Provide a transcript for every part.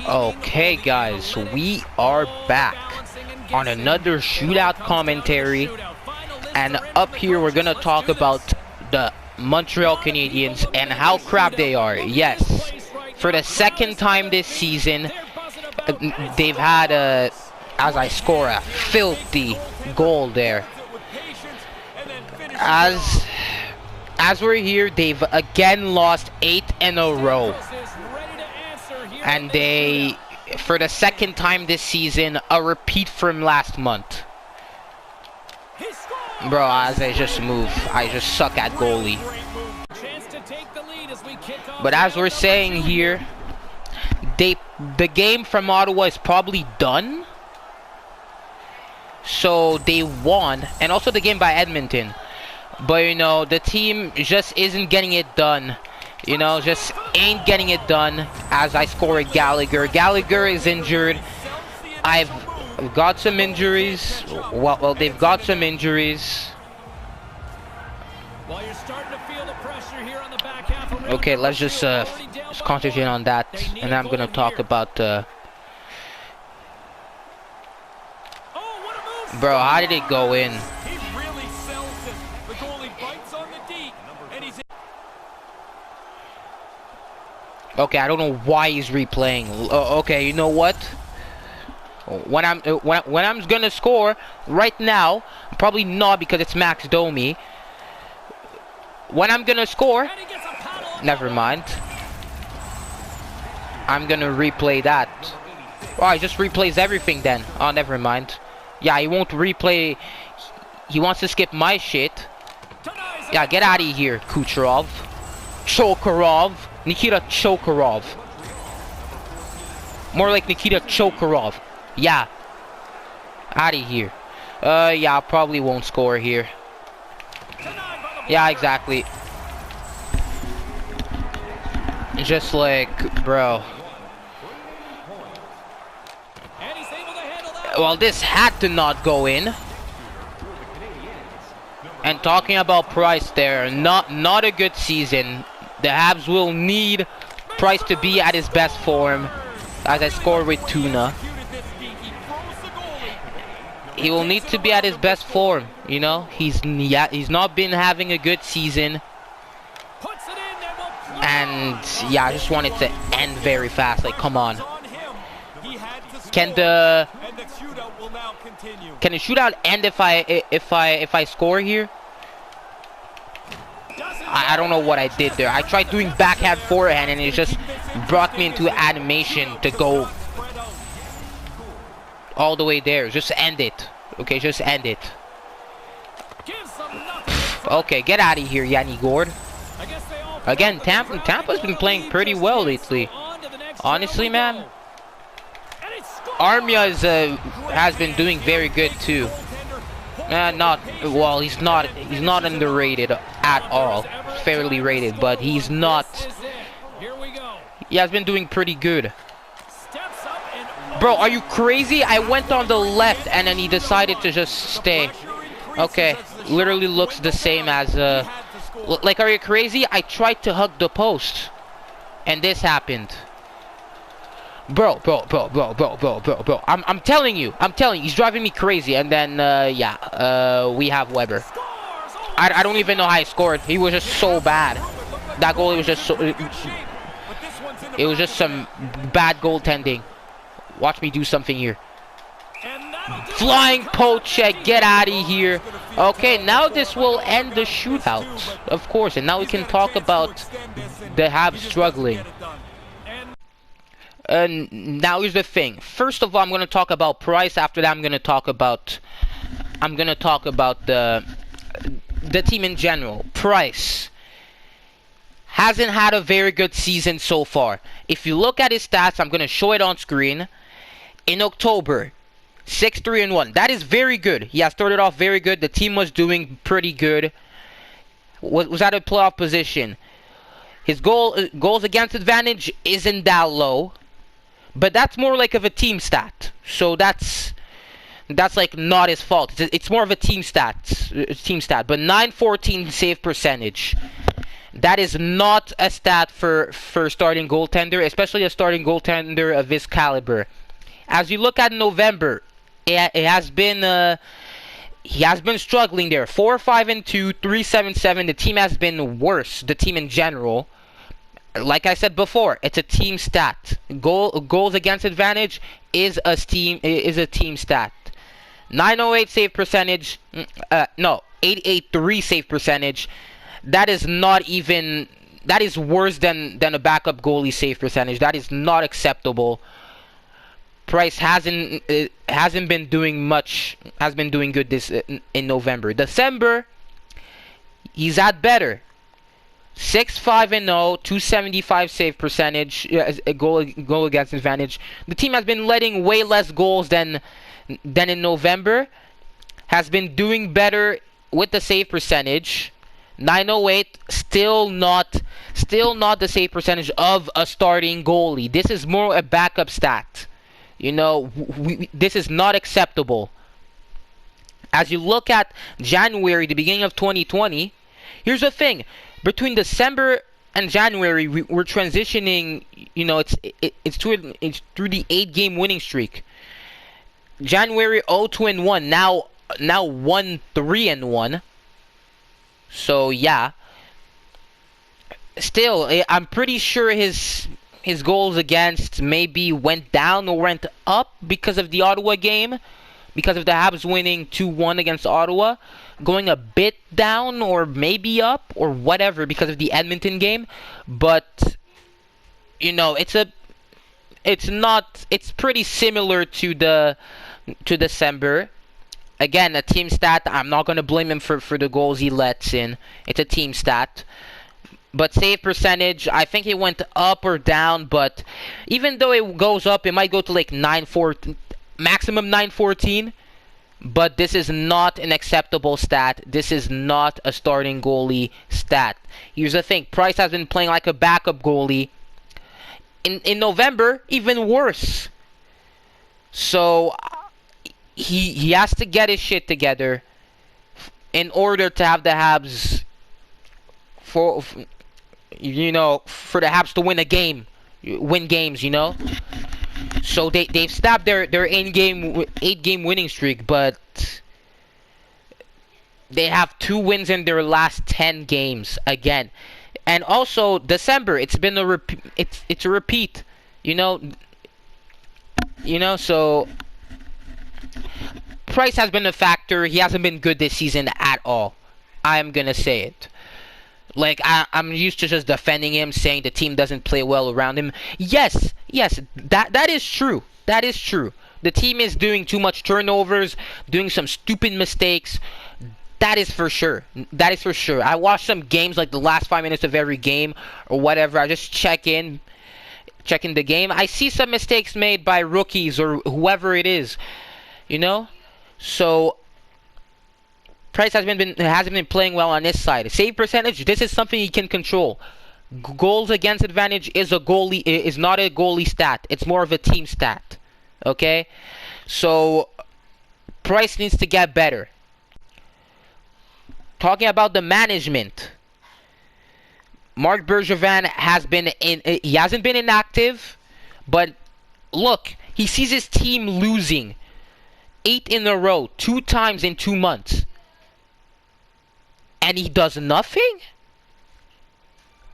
Okay guys, we are back on another shootout commentary, and up here we're gonna talk about the Montreal Canadiens and how crap they are. Yes, for the second time this season, they've had as I score a filthy goal there. As we're here, they've again lost 8 in a row. And they, for the second time this season, a repeat from last month. Bro, as I just move, I just suck at goalie. But as we're saying here, the game from Ottawa is probably done. So they won, and also the game by Edmonton. But you know, the team just isn't getting it done. You know, just ain't getting it done. As I score at Gallagher. Gallagher is injured. I've got some injuries. Well, they've got some injuries. Okay, let's just concentrate on that, and I'm gonna talk about. Bro, how did it go in? Okay, I don't know why he's replaying. Okay, you know what? When I'm gonna score right now, probably not because it's Max Domi. When I'm gonna score, never mind. I'm gonna replay that. Oh, he just replays everything then. Oh, never mind. Yeah, he won't replay. He wants to skip my shit. Yeah, get out of here, Kucherov. Chokarov. Nikita Chokarov. More like Nikita Chokarov. Yeah. Out of here. Yeah, I probably won't score here. Yeah, exactly. Just like, bro. Well, this had to not go in. And talking about Price there, not a good season. The Habs will need Price to be at his best form. As I score with Tuna, he will need to be at his best form. You know, he's not been having a good season. And yeah, I just want it to end very fast. Like, come on. Can the shootout end if I score here? I don't know what I did there. I tried doing backhand forehand and it just brought me into animation to go all the way there. Just end it. Okay, just end it. Okay, get out of here, Yanni Gord. Again, Tampa's been playing pretty well lately. Honestly, man. Armia has been doing very good too. He's not underrated at all. Fairly rated, but he's not. He has been doing pretty good. Bro, are you crazy? I went on the left and then he decided to just stay. Okay, literally looks the same as like, are you crazy? I tried to hug the post and this happened. Bro. I'm telling you, he's driving me crazy. And then, we have Weber. I don't even know how I scored. He was just so bad. That goal, was just so... It was just some bad goaltending. Watch me do something here. Flying poke check, get out of here. Okay, now this will end the shootout, of course. And now we can talk about the Habs struggling. Now here's the thing. First of all, I'm gonna talk about Price. After that, I'm gonna talk about the team in general. Price hasn't had a very good season so far. If you look at his stats, I'm gonna show it on screen. In October, 6-3-1. That is very good. He has started off very good. The team was doing pretty good. Was at a playoff position. His goals against advantage isn't that low. But that's more like of a team stat. So that's like not his fault. It's more of a team stat. But 914 save percentage. That is not a stat for starting goaltender, especially a starting goaltender of this caliber. As you look at November, it has been he has been struggling there. 4-5-2, 3-7-7. The team has been worse. The team in general. Like I said before, it's a team stat. Goals against advantage is a team stat. 908 save percentage. No, 883 save percentage. That is not even. That is worse than a backup goalie save percentage. That is not acceptable. Price hasn't been doing much. Has been doing good this in November. December, he's at better. 6-5-0, 275 save percentage, a goal against advantage. The team has been letting way less goals than in November. Has been doing better with the save percentage. 908, still not the save percentage of a starting goalie. This is more a backup stat. You know, this is not acceptable. As you look at January, the beginning of 2020, here's the thing. Between December and January, we're transitioning. You know, it's through the 8-game winning streak. January 0-2-1. Now 1-3-1. So yeah. Still, I'm pretty sure his goals against maybe went down or went up because of the Ottawa game, because of the Habs winning 2-1 against Ottawa. Going a bit down or maybe up or whatever because of the Edmonton game, but you know, it's pretty similar to December. Again, a team stat. I'm not gonna blame him for the goals he lets in. It's a team stat. But save percentage, I think it went up or down, but even though it goes up, it might go to like 9-4, maximum 914. But this is not an acceptable stat. This is not a starting goalie stat. Here's the thing. Price has been playing like a backup goalie. In November, even worse. So, he has to get his shit together in order to have the Habs for the Habs to win games, you know. So they've stopped their 8-game winning streak, but they have 2 wins in their last 10 games again. And also December, it's been a repeat, you know. So Price has been a factor. He hasn't been good this season at all. I'm gonna say it. Like, I'm used to just defending him, saying the team doesn't play well around him. Yes, that is true. That is true. The team is doing too much turnovers, doing some stupid mistakes. That is for sure. That is for sure. I watch some games, like the last 5 minutes of every game or whatever. I just checking the game. I see some mistakes made by rookies or whoever it is, you know? So Price hasn't been playing well on this side. Save percentage, this is something he can control. Goals against advantage is not a goalie stat. It's more of a team stat. Okay? So Price needs to get better. Talking about the management, Marc Bergevin he hasn't been inactive, but look, he sees his team losing 8 in a row, 2 times in 2 months. And he does nothing?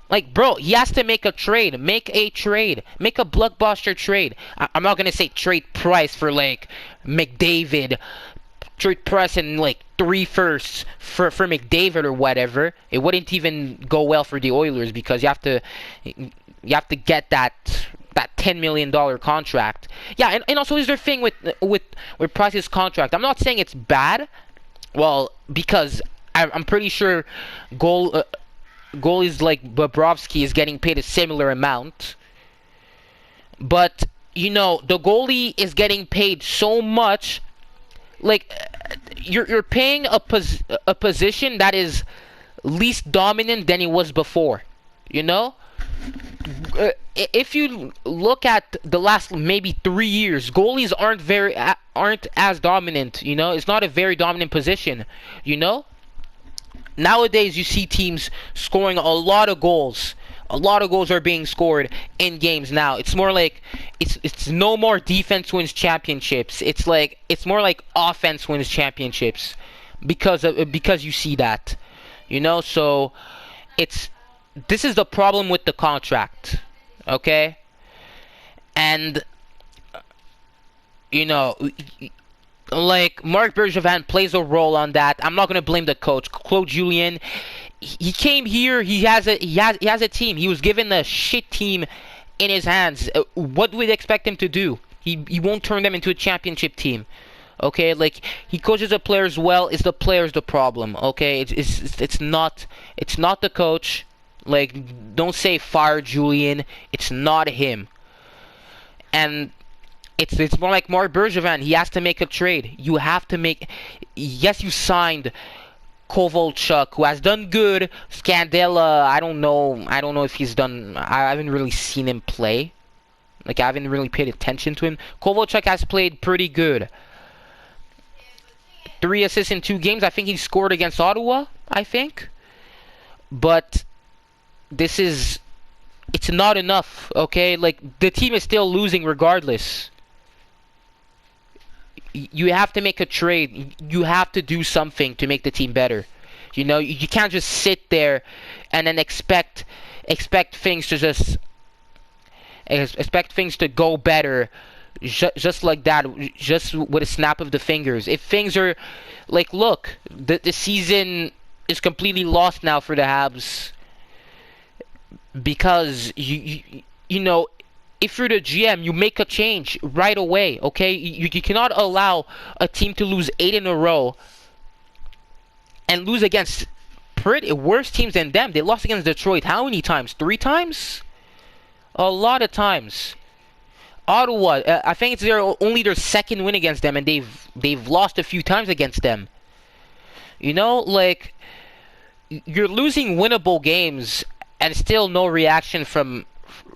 Like, bro, he has to make a trade. Make a blockbuster trade. I'm not going to say trade Price for, like, McDavid. Trade Price and, like, 3 firsts for McDavid or whatever. It wouldn't even go well for the Oilers because you have to get that $10 million contract. Yeah, and also is there a thing with Price's contract. I'm not saying it's bad. Well, because I'm pretty sure goalies like Bobrovsky is getting paid a similar amount. But, you know, the goalie is getting paid so much. Like, you're paying a position that is least dominant than it was before. You know? If you look at the last maybe 3 years, goalies aren't as dominant, you know? It's not a very dominant position, you know? nowadays you see teams scoring a lot of goals. A lot of goals are being scored in games now. It's more like it's no more defense wins championships. It's more like offense wins championships because you see that. You know, so this is the problem with the contract. Okay? And you know, like Marc Bergevin plays a role on that. I'm not gonna blame the coach, Claude Julien. He came here. He has a team. He was given a shit team in his hands. What do we expect him to do? He won't turn them into a championship team. Okay, like he coaches the players well. It's the players the problem. Okay, it's not the coach. Like, don't say fire Julien. It's not him. And it's more like Marc Bergevin. He has to make a trade. You have to make. Yes, you signed Kovalchuk, who has done good. Scandella, I don't know if he's done. I haven't really seen him play. Like, I haven't really paid attention to him. Kovalchuk has played pretty good. 3 assists in 2 games. I think he scored against Ottawa, I think. But it's not enough, okay? Like, the team is still losing regardless. You have to make a trade. You have to do something to make the team better. You know, you can't just sit there and then expect things to go better just like that, just with a snap of the fingers. If things are like, look, the season is completely lost now for the Habs because you know, if you're the GM, you make a change right away, okay? You cannot allow a team to lose 8 in a row and lose against pretty worse teams than them. They lost against Detroit how many times? 3 times? A lot of times. Ottawa, I think it's only their 2nd win against them, and they've lost a few times against them. You know, like, you're losing winnable games and still no reaction from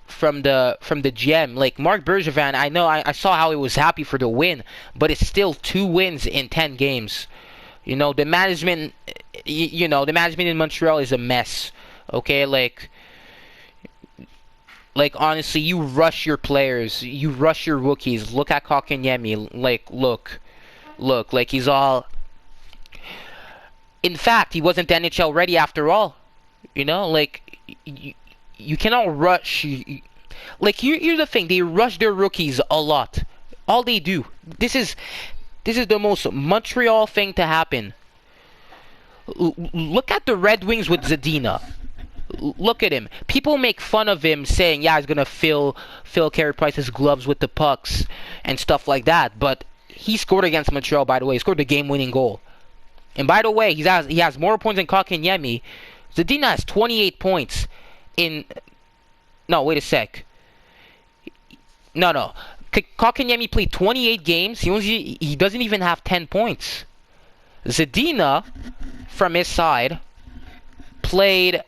the GM. Like, Marc Bergevin, I know I saw how he was happy for the win, but it's still 2 wins in 10 games. You know, the management in Montreal is a mess. Okay, like honestly, you rush your players, you rush your rookies. Look at Kotkaniemi. Like, look, like he's all. In fact, he wasn't NHL ready after all. You know, like you cannot rush. Like, here's the thing: they rush their rookies a lot. All they do. This is the most Montreal thing to happen. Look at the Red Wings with Zadina. Look at him. People make fun of him, saying, "Yeah, he's gonna fill Carey Price's gloves with the pucks and stuff like that." But he scored against Montreal. By the way, he scored the game-winning goal. And by the way, he has more points than Kotkaniemi. Zadina has 28 points in. No, wait a sec. No. Kotkaniemi played 28 games. He doesn't even have 10 points. Zadina, from his side, played.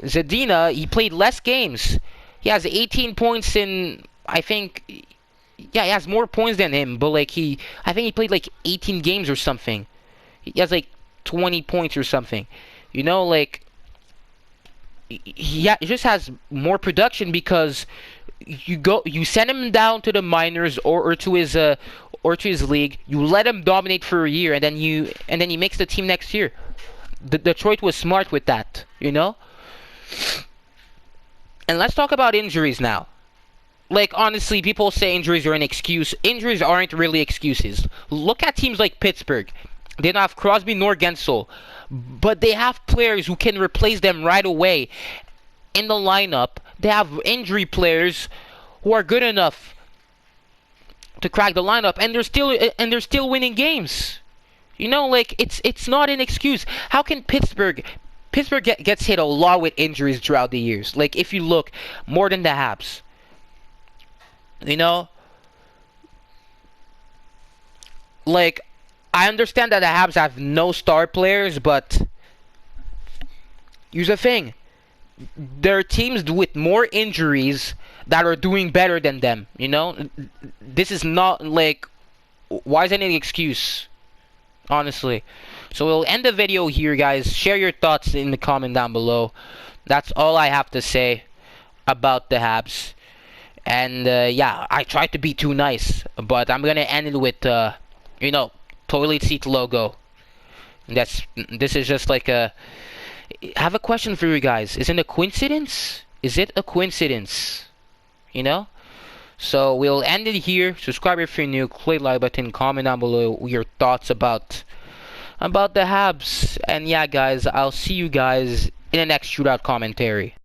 He played less games. He has 18 points in, I think. Yeah, he has more points than him, but like I think he played like 18 games or something. He has like 20 points or something. You know, like he just has more production because you send him down to the minors or to his league. You let him dominate for a year, and then he makes the team next year. Detroit was smart with that, you know. And let's talk about injuries now. Like, honestly, people say injuries are an excuse. Injuries aren't really excuses. Look at teams like Pittsburgh. They don't have Crosby nor Gensel, but they have players who can replace them right away in the lineup. They have injury players who are good enough to crack the lineup, and they're still winning games. You know, like, it's not an excuse. How can Pittsburgh gets hit a lot with injuries throughout the years. Like, if you look, more than the Habs. You know? Like, I understand that the Habs have no star players, but here's the thing. There are teams with more injuries that are doing better than them, you know? This is not, like, why is that an excuse? Honestly. So we'll end the video here, guys. Share your thoughts in the comment down below. That's all I have to say about the Habs. And yeah, I tried to be too nice, but I'm gonna end it with you know, toilet seat logo. This is just like a. I have a question for you guys. Is it a coincidence? Is it a coincidence? You know? So we'll end it here. Subscribe if you're new. Click like button. Comment down below your thoughts about the Habs. And yeah, guys, I'll see you guys in the next shootout commentary.